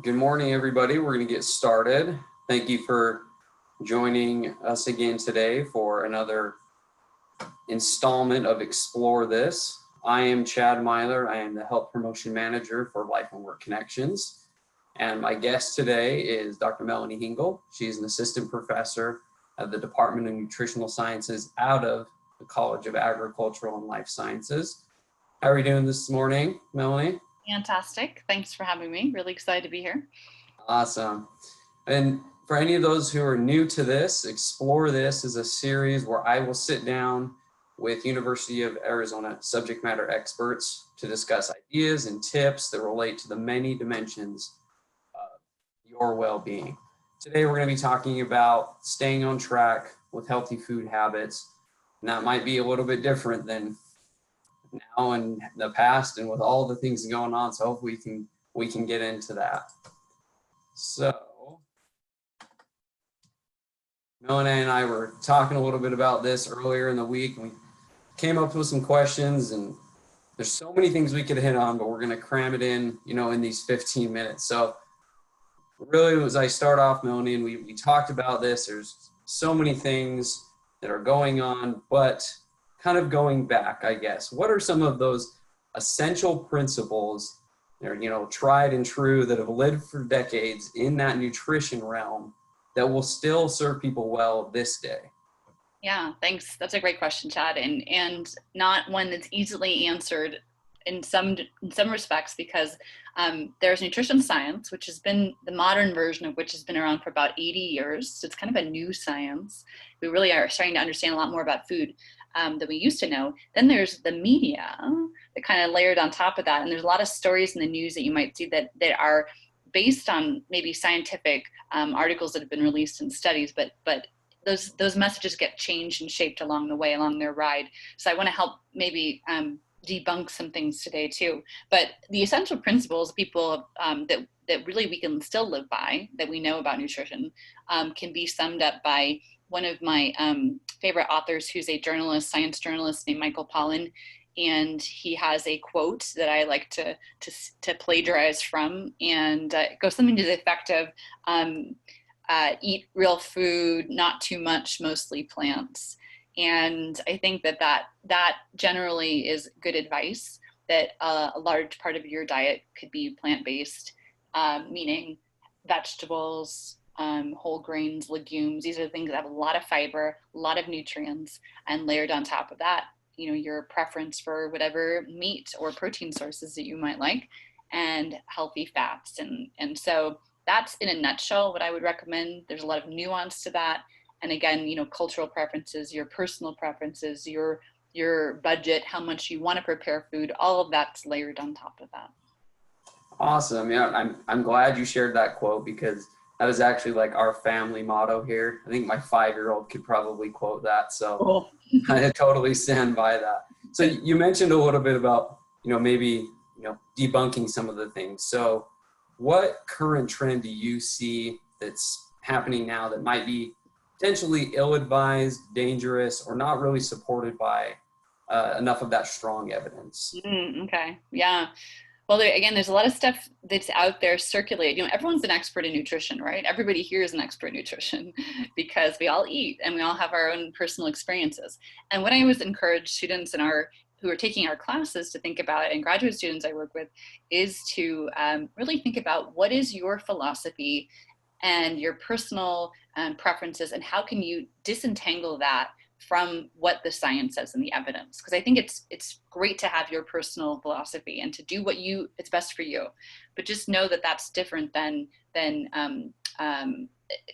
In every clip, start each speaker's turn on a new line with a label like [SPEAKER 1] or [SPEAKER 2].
[SPEAKER 1] Good morning, everybody. We're going to get started. Thank you for joining us again today for another installment of Explore This. I am Chad Myler. I am the Health Promotion Manager for Life and Work Connections. And my guest today is Dr. Melanie Hingle. She's an assistant professor at the Department of Nutritional Sciences out of the College of Agricultural and Life Sciences. How are you doing this morning, Melanie?
[SPEAKER 2] Fantastic. Thanks for having me. Really excited to be here.
[SPEAKER 1] Awesome. And for any of those who are new to this, Explore This is a series where I will sit down with University of Arizona subject matter experts to discuss ideas and tips that relate to the many dimensions of your well-being. Today, we're going to be talking about staying on track with healthy food habits. And that might be a little bit different than now and the past and with all the things going on. So hopefully we can get into that. So Melanie and I were talking a little bit about this earlier in the week, and we came up with some questions, and there's so many things we could hit on, but we're going to cram it in, in these 15 minutes. So really, as I start off, Melanie, and we talked about this, there's so many things that are going on, but kind of going back, I guess, what are some of those essential principles that are, tried and true that have lived for decades in that nutrition realm that will still serve people well this day?
[SPEAKER 2] Yeah, thanks. That's a great question, Chad, and not one that's easily answered in some respects, because there's nutrition science, which has been the modern version of which has been around for about 80 years. So it's kind of a new science. We really are starting to understand a lot more about food than we used to know. Then there's the media that kind of layered on top of that. And there's a lot of stories in the news that you might see that are based on maybe scientific articles that have been released in studies, but those messages get changed and shaped along the way, along their ride. So I want to help maybe debunk some things today too. But the essential principles people that really we can still live by, that we know about nutrition, can be summed up by one of my favorite authors, who's a journalist, science journalist named Michael Pollan. And he has a quote that I like to plagiarize from, and it goes something to the effect of, eat real food, not too much, mostly plants. And I think that generally is good advice, that a large part of your diet could be plant-based, meaning vegetables, whole grains, legumes. These are the things that have a lot of fiber, a lot of nutrients, and layered on top of that, your preference for whatever meat or protein sources that you might like, and healthy fats. And so that's in a nutshell what I would recommend. There's a lot of nuance to that. And again, cultural preferences, your personal preferences, your budget, how much you want to prepare food, all of that's layered on top of that.
[SPEAKER 1] Awesome. Yeah, I'm glad you shared that quote, because that was actually like our family motto here. I think my 5-year-old could probably quote that. So
[SPEAKER 2] Cool.
[SPEAKER 1] I totally stand by that. So you mentioned a little bit about, maybe, debunking some of the things. So what current trend do you see that's happening now that might be potentially ill-advised, dangerous, or not really supported by enough of that strong evidence?
[SPEAKER 2] Okay. Yeah. Well, there's a lot of stuff that's out there circulating. Everyone's an expert in nutrition, right? Everybody here is an expert in nutrition because we all eat and we all have our own personal experiences. And what I always encourage students who are taking our classes to think about, and graduate students I work with, is to really think about what is your philosophy and your personal preferences, and how can you disentangle that from what the science says and the evidence. Because I think it's great to have your personal philosophy and to do it's best for you, but just know that that's different than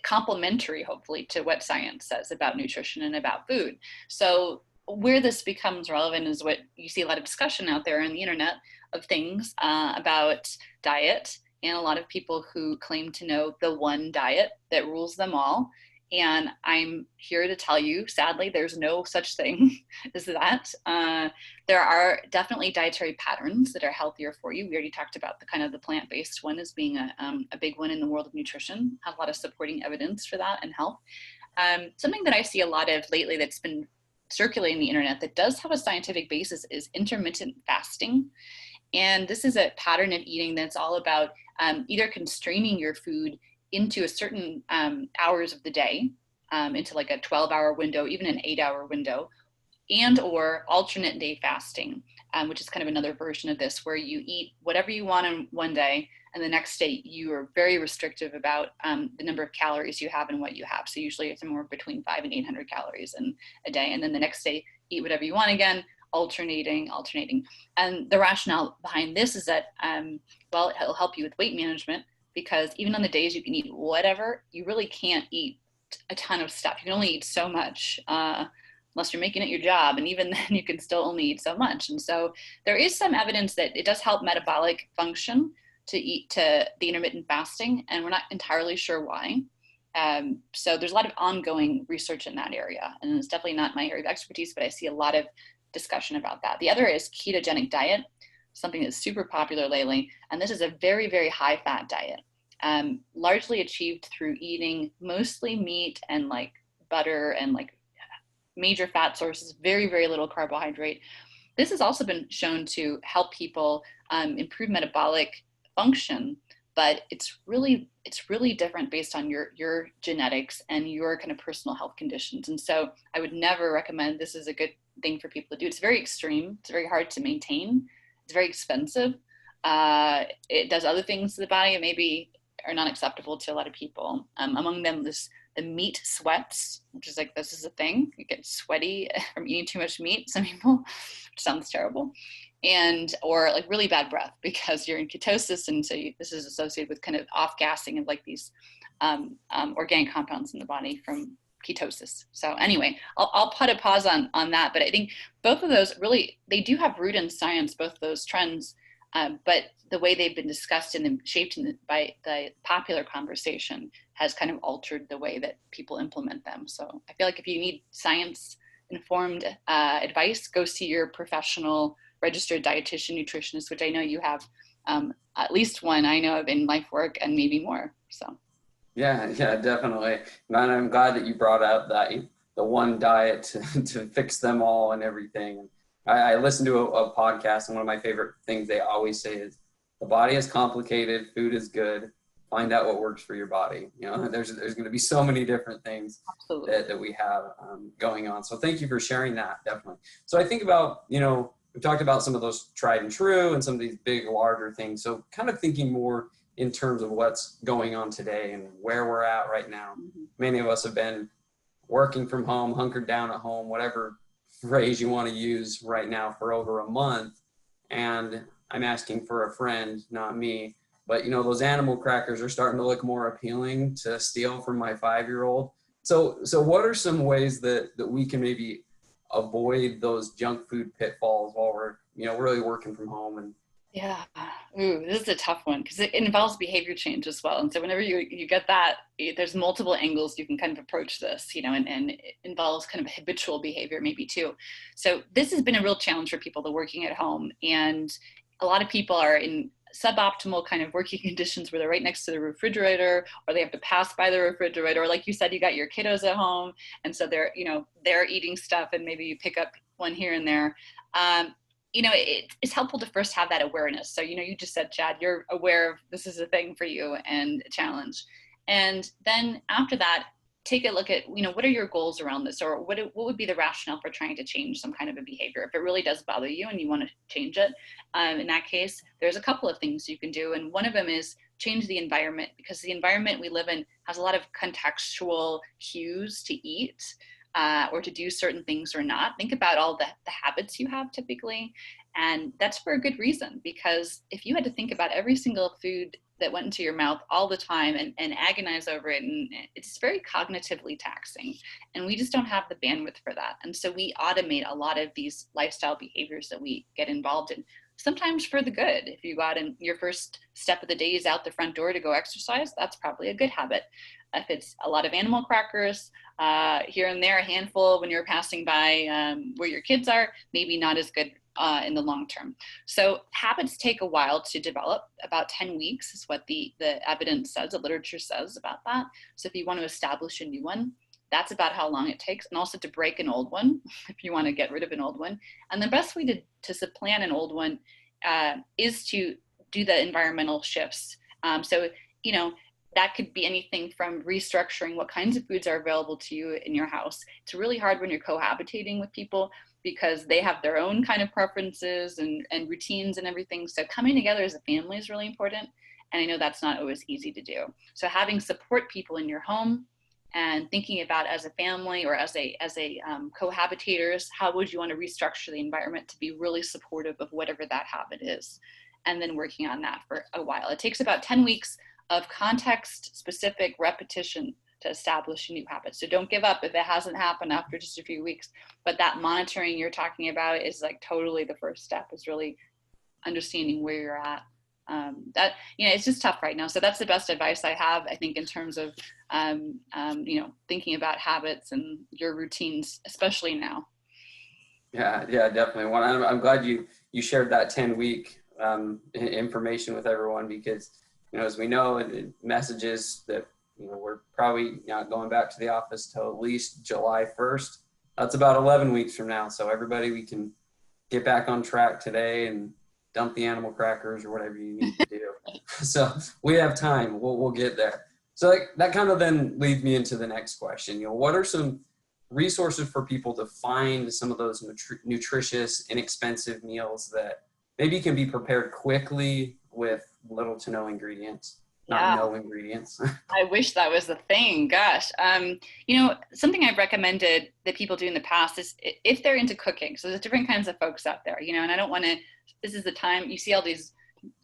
[SPEAKER 2] complementary, hopefully, to what science says about nutrition and about food. So where this becomes relevant is what you see a lot of discussion out there on the internet of things about diet, and a lot of people who claim to know the one diet that rules them all. And I'm here to tell you, sadly, there's no such thing as that. There are definitely dietary patterns that are healthier for you. We already talked about the plant-based one as being a big one in the world of nutrition. Have a lot of supporting evidence for that and health. Something that I see a lot of lately that's been circulating the internet that does have a scientific basis is intermittent fasting. And this is a pattern of eating that's all about either constraining your food into a certain hours of the day, into like a 12-hour window, even an 8-hour window, and or alternate day fasting, which is kind of another version of this, where you eat whatever you want on one day, and the next day you are very restrictive about the number of calories you have and what you have. So usually it's somewhere between 500 and 800 calories in a day, and then the next day eat whatever you want again, alternating. And the rationale behind this is that, well, it'll help you with weight management, because even on the days you can eat whatever, you really can't eat a ton of stuff. You can only eat so much, unless you're making it your job. And even then you can still only eat so much. And so there is some evidence that it does help metabolic function to eat to the intermittent fasting, and we're not entirely sure why. So there's a lot of ongoing research in that area, and it's definitely not my area of expertise, but I see a lot of discussion about that. The other is ketogenic diet, something that's super popular lately. And this is a very, very high fat diet, largely achieved through eating mostly meat and like butter and like major fat sources, very, very little carbohydrate. This has also been shown to help people improve metabolic function, but it's really different based on your genetics and your kind of personal health conditions. And so I would never recommend this is a good thing for people to do. It's very extreme. It's very hard to maintain. It's very expensive. It does other things to the body that maybe are not acceptable to a lot of people. Among them, the meat sweats, which is like, this is a thing. You get sweaty from eating too much meat, some people, which sounds terrible. Or like really bad breath because you're in ketosis. And so this is associated with kind of off-gassing of like these organic compounds in the body from ketosis. So anyway, I'll put a pause on that. But I think both of those really, they do have root in science, both of those trends. But the way they've been discussed and shaped by the popular conversation has kind of altered the way that people implement them. So I feel like if you need science-informed advice, go see your professional registered dietitian, nutritionist, which I know you have at least one I know of in life work and maybe more. So.
[SPEAKER 1] Yeah, definitely. Man, I'm glad that you brought up the one diet to fix them all and everything. I listened to a podcast, and one of my favorite things they always say is, the body is complicated, food is good. Find out what works for your body. You know, there's going to be so many different things that we have going on. So thank you for sharing that, definitely. So I think about, we've talked about some of those tried and true and some of these big, larger things. So kind of thinking more in terms of what's going on today and where we're at right now. Mm-hmm. Many of us have been working from home, hunkered down at home, whatever phrase you want to use right now, for over a month. And I'm asking for a friend, not me, but those animal crackers are starting to look more appealing to steal from my 5-year-old. So what are some ways that we can maybe avoid those junk food pitfalls while we're, really working from home? And
[SPEAKER 2] yeah. Ooh, this is a tough one because it involves behavior change as well. And so whenever you get that, there's multiple angles you can kind of approach this, and it involves kind of habitual behavior maybe too. So this has been a real challenge for people that are working at home. And a lot of people are in suboptimal kind of working conditions where they're right next to the refrigerator, or they have to pass by the refrigerator. Or like you said, you got your kiddos at home. And so they're eating stuff, and maybe you pick up one here and there. It's helpful to first have that awareness. So, you just said, Chad, you're aware of this is a thing for you and a challenge. And then after that, take a look at, what are your goals around this? Or what would be the rationale for trying to change some kind of a behavior? If it really does bother you and you want to change it, in that case, there's a couple of things you can do. And one of them is change the environment, because the environment we live in has a lot of contextual cues to eat. Or to do certain things or not. Think about all the habits you have typically. And that's for a good reason, because if you had to think about every single food that went into your mouth all the time and agonize over it, and it's very cognitively taxing. And we just don't have the bandwidth for that. And so we automate a lot of these lifestyle behaviors that we get involved in, sometimes for the good. If you go out and your first step of the day is out the front door to go exercise, that's probably a good habit. If it's a lot of animal crackers, here and there, a handful when you're passing by where your kids are, maybe not as good in the long term. So habits take a while to develop. About 10 weeks is what the evidence says, the literature says about that. So if you want to establish a new one, that's about how long it takes. And also to break an old one, if you want to get rid of an old one. And the best way to supplant an old one is to do the environmental shifts So, you know, that could be anything from restructuring what kinds of foods are available to you in your house. It's really hard when you're cohabitating with people because they have their own kind of preferences and routines and everything. So coming together as a family is really important. And I know that's not always easy to do. So having support people in your home and thinking about as a family or as a cohabitators, how would you want to restructure the environment to be really supportive of whatever that habit is? And then working on that for a while. It takes about 10 weeks of context specific repetition to establish a new habit. So don't give up if it hasn't happened after just a few weeks, but that monitoring you're talking about is like totally the first step, is really understanding where you're at. That, you know, it's just tough right now. So that's the best advice I have, I think, in terms of, you know, thinking about habits and your routines, especially now.
[SPEAKER 1] Yeah, definitely. Well, I'm glad you shared that 10-week information with everyone, because, you know, as we know, and messages that, you know, we're probably not going back to the office till at least July 1st. That's about 11 weeks from now. So everybody, we can get back on track today and dump the animal crackers or whatever you need to do. So we have time. We'll get there. So that kind of then leads me into the next question. You know, what are some resources for people to find some of those nutritious, inexpensive meals that maybe can be prepared quickly with little to no ingredients? Not no ingredients.
[SPEAKER 2] I wish that was the thing. Gosh. You know, something I've recommended that people do in the past is if they're into cooking. So there's different kinds of folks out there, you know, and I don't want to, this is the time you see all these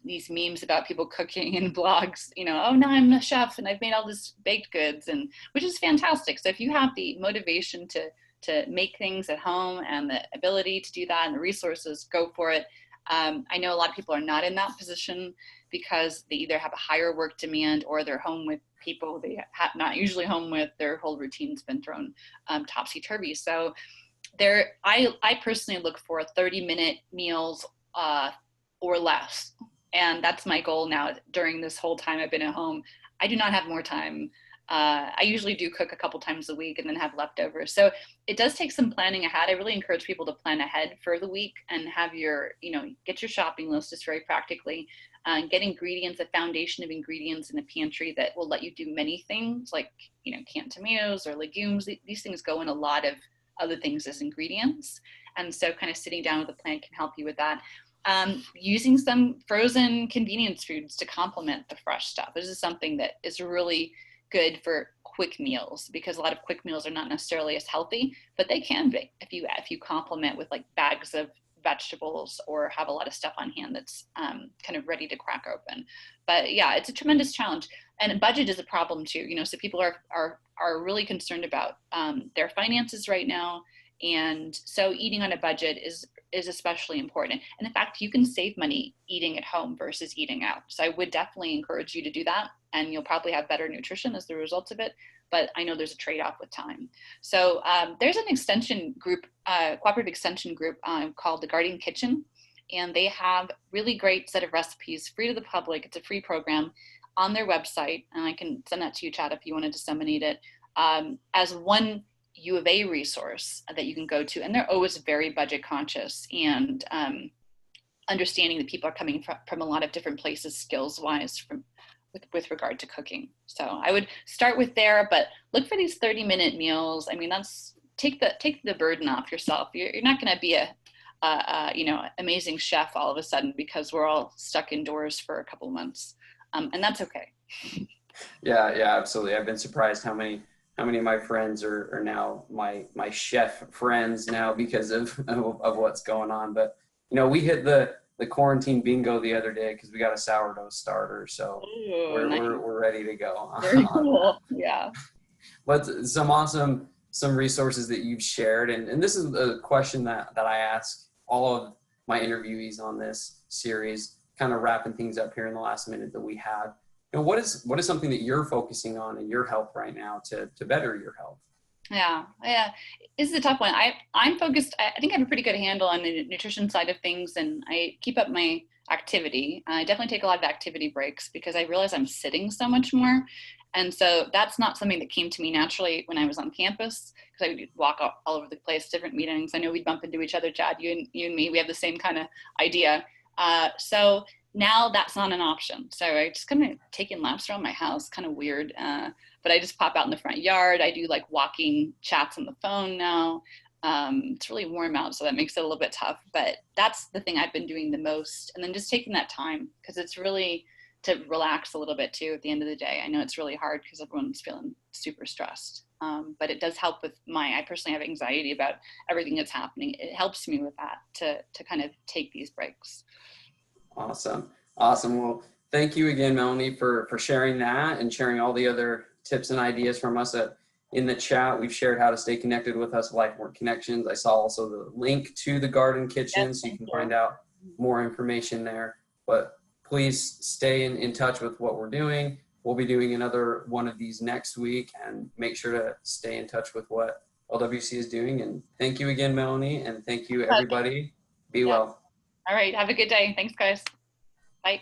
[SPEAKER 2] memes about people cooking in blogs, you know, oh, now I'm a chef and I've made all this baked goods, and which is fantastic. So if you have the motivation to make things at home and the ability to do that and the resources, go for it. I know a lot of people are not in that position because they either have a higher work demand or they're home with people they not usually home with. Their whole routine's been thrown topsy-turvy. So I personally look for 30-minute meals or less. And that's my goal now. During this whole time I've been at home, I do not have more time. I usually do cook a couple times a week and then have leftovers. So it does take some planning ahead. I really encourage people to plan ahead for the week and have your, you know, get your shopping list just very practically. Get ingredients, a foundation of ingredients in the pantry that will let you do many things, like, you know, canned tomatoes or legumes. These things go in a lot of other things as ingredients. And so kind of sitting down with a plan can help you with that. Using some frozen convenience foods to complement the fresh stuff. This is something that is really good for quick meals, because a lot of quick meals are not necessarily as healthy, but they can be if you complement with like bags of vegetables or have a lot of stuff on hand that's kind of ready to crack open. But yeah, it's a tremendous challenge, and budget is a problem too. You know, so people are really concerned about their finances right now, and so eating on a budget is especially important. And in fact, you can save money eating at home versus eating out. So I would definitely encourage you to do that, and you'll probably have better nutrition as the result of it. But I know there's a trade-off with time. So there's an extension group, cooperative extension group called the Guardian Kitchen, and they have really great set of recipes free to the public. It's a free program on their website, and I can send that to you, Chad, if you want to disseminate it as one U of A resource that you can go to. And they're always very budget conscious and understanding that people are coming from a lot of different places skills wise with regard to cooking. So I would start with there, but look for these 30-minute meals. I mean, that's take the burden off yourself. You're not going to be a you know, amazing chef all of a sudden because we're all stuck indoors for a couple of months, and that's okay.
[SPEAKER 1] Yeah, absolutely. I've been surprised how many of my friends are now my chef friends now because of what's going on. But, you know, we hit the quarantine bingo the other day because we got a sourdough starter. So we're ready to go.
[SPEAKER 2] Very cool. Yeah.
[SPEAKER 1] But some resources that you've shared. And this is a question that I ask all of my interviewees on this series, kind of wrapping things up here in the last minute that we have. You know, what is something that you're focusing on in your health right now to better your health?
[SPEAKER 2] Yeah. This is a tough one. I'm focused. I think I have a pretty good handle on the nutrition side of things, and I keep up my activity. I definitely take a lot of activity breaks because I realize I'm sitting so much more. And so that's not something that came to me naturally when I was on campus, because I would walk all over the place, different meetings. I know we'd bump into each other, Chad, you and me, we have the same kind of idea. So now that's not an option. So I just kind of taking laps around my house, kind of weird. But I just pop out in the front yard. I do like walking chats on the phone now. It's really warm out, so that makes it a little bit tough. But that's the thing I've been doing the most. And then just taking that time, because it's really to relax a little bit too at the end of the day. I know it's really hard because everyone's feeling super stressed. But it does help with I personally have anxiety about everything that's happening. It helps me with that to kind of take these breaks.
[SPEAKER 1] Awesome. Awesome. Well, thank you again, Melanie, for sharing that and sharing all the other tips and ideas from us in the chat. We've shared how to stay connected with us, LifeWork Connections. I saw also the link to the garden kitchen,
[SPEAKER 2] Yes,
[SPEAKER 1] so you can
[SPEAKER 2] you.
[SPEAKER 1] find out more information there. But please stay in touch with what we're doing. We'll be doing another one of these next week, and make sure to stay in touch with what LWC is doing. And thank you again, Melanie, and thank you, everybody. Be
[SPEAKER 2] Yeah.
[SPEAKER 1] well.
[SPEAKER 2] All right. Have a good day. Thanks, guys.